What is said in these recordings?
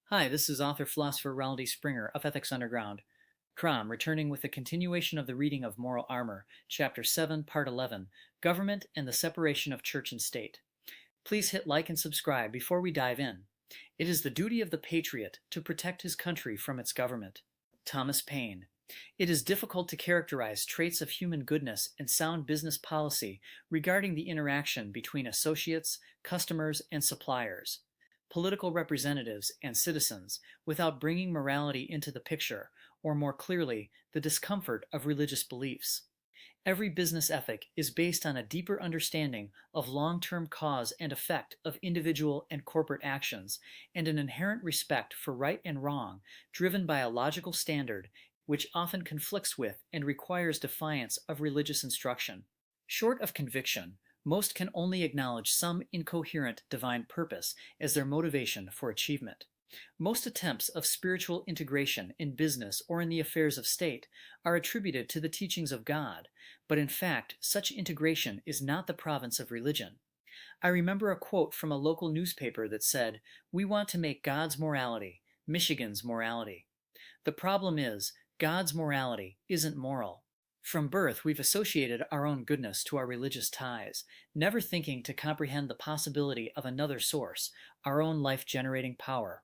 Hi, this is author philosopher Ronald D. Springer of Ethics Underground. Crom, returning with a continuation of the reading of Moral Armor, Chapter 7, Part 11, Government and the Separation of Church and State. Please hit like and subscribe before we dive in. It is the duty of the patriot to protect his country from its government. Thomas Paine. It is difficult to characterize traits of human goodness and sound business policy regarding the interaction between associates, customers, and suppliers, political representatives, and citizens without bringing morality into the picture, or more clearly, the discomfort of religious beliefs. Every business ethic is based on a deeper understanding of long-term cause and effect of individual and corporate actions, and an inherent respect for right and wrong, driven by a logical standard which often conflicts with and requires defiance of religious instruction. Short of conviction, most can only acknowledge some incoherent divine purpose as their motivation for achievement. Most attempts of spiritual integration in business or in the affairs of state are attributed to the teachings of God, but in fact, such integration is not the province of religion. I remember a quote from a local newspaper that said, "We want to make God's morality Michigan's morality." The problem is, God's morality isn't moral. From birth, we've associated our own goodness to our religious ties, never thinking to comprehend the possibility of another source, our own life-generating power.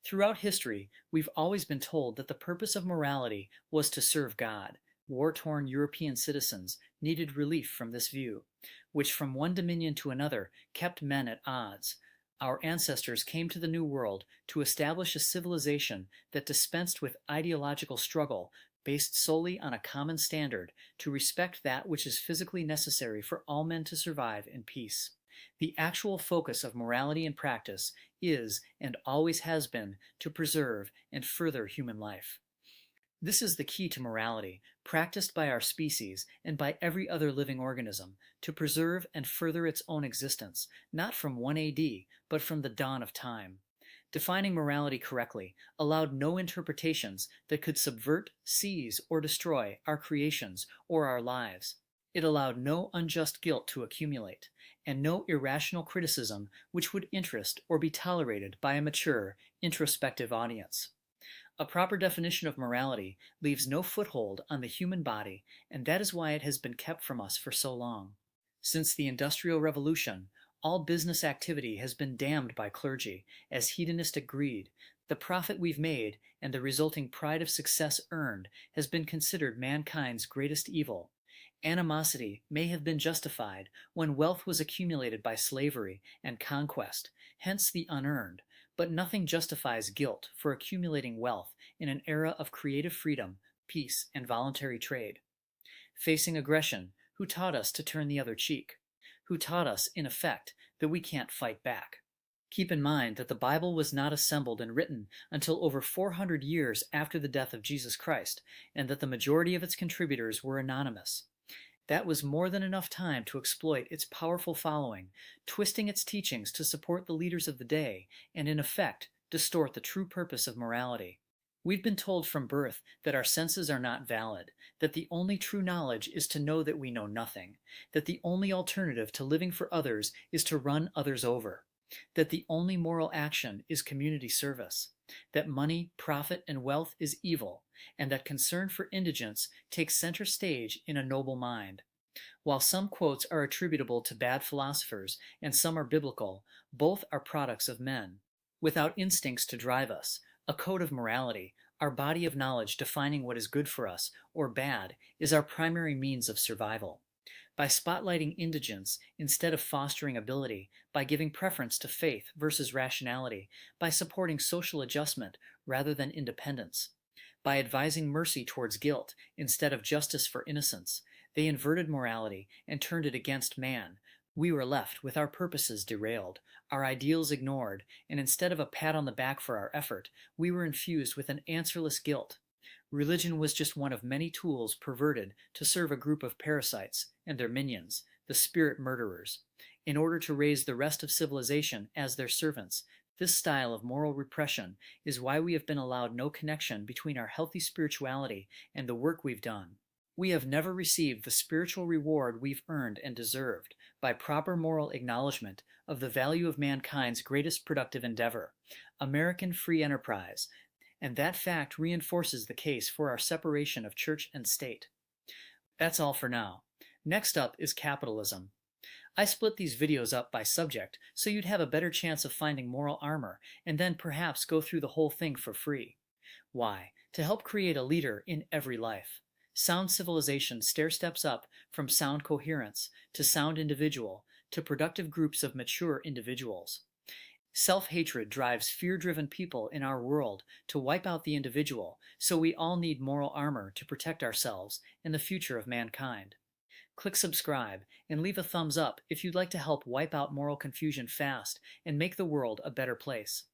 Throughout history, we've always been told that the purpose of morality was to serve God. War-torn European citizens needed relief from this view, which from one dominion to another kept men at odds. Our ancestors came to the New World to establish a civilization that dispensed with ideological struggle based solely on a common standard to respect that which is physically necessary for all men to survive in peace. The actual focus of morality and practice is, and always has been, to preserve and further human life. This is the key to morality, practiced by our species and by every other living organism, to preserve and further its own existence, not from 1 AD, but from the dawn of time. Defining morality correctly allowed no interpretations that could subvert, seize, or destroy our creations or our lives. It allowed no unjust guilt to accumulate, and no irrational criticism which would interest or be tolerated by a mature, introspective audience. A proper definition of morality leaves no foothold on the human body, and that is why it has been kept from us for so long. Since the Industrial Revolution, all business activity has been damned by clergy as hedonistic greed. The profit we've made and the resulting pride of success earned has been considered mankind's greatest evil. Animosity may have been justified when wealth was accumulated by slavery and conquest, hence the unearned, but nothing justifies guilt for accumulating wealth in an era of creative freedom, peace, and voluntary trade. Facing aggression, who taught us to turn the other cheek? Who taught us, in effect, that we can't fight back? Keep in mind that the Bible was not assembled and written until over 400 years after the death of Jesus Christ, and that the majority of its contributors were anonymous. That was more than enough time to exploit its powerful following, twisting its teachings to support the leaders of the day, and in effect, distort the true purpose of morality. We've been told from birth that our senses are not valid, that the only true knowledge is to know that we know nothing, that the only alternative to living for others is to run others over, that the only moral action is community service, that money, profit, and wealth is evil, and that concern for indigence takes center stage in a noble mind. While some quotes are attributable to bad philosophers and some are biblical, both are products of men. Without instincts to drive us, a code of morality, our body of knowledge defining what is good for us or bad, is our primary means of survival. By spotlighting indigence instead of fostering ability, by giving preference to faith versus rationality, by supporting social adjustment rather than independence, by advising mercy towards guilt instead of justice for innocence, they inverted morality and turned it against man. We were left with our purposes derailed, our ideals ignored, and instead of a pat on the back for our effort, we were infused with an answerless guilt. Religion was just one of many tools perverted to serve a group of parasites and their minions, the spirit murderers. In order to raise the rest of civilization as their servants, this style of moral repression is why we have been allowed no connection between our healthy spirituality and the work we've done. We have never received the spiritual reward we've earned and deserved by proper moral acknowledgement of the value of mankind's greatest productive endeavor, American free enterprise, and that fact reinforces the case for our separation of church and state. That's all for now. Next up is capitalism. I split these videos up by subject so you'd have a better chance of finding moral armor and then perhaps go through the whole thing for free. Why? To help create a leader in every life. Sound civilization stair-steps up from sound coherence to sound individual to productive groups of mature individuals. Self-hatred drives fear-driven people in our world to wipe out the individual, so we all need moral armor to protect ourselves and the future of mankind. Click subscribe and leave a thumbs up if you'd like to help wipe out moral confusion fast and make the world a better place.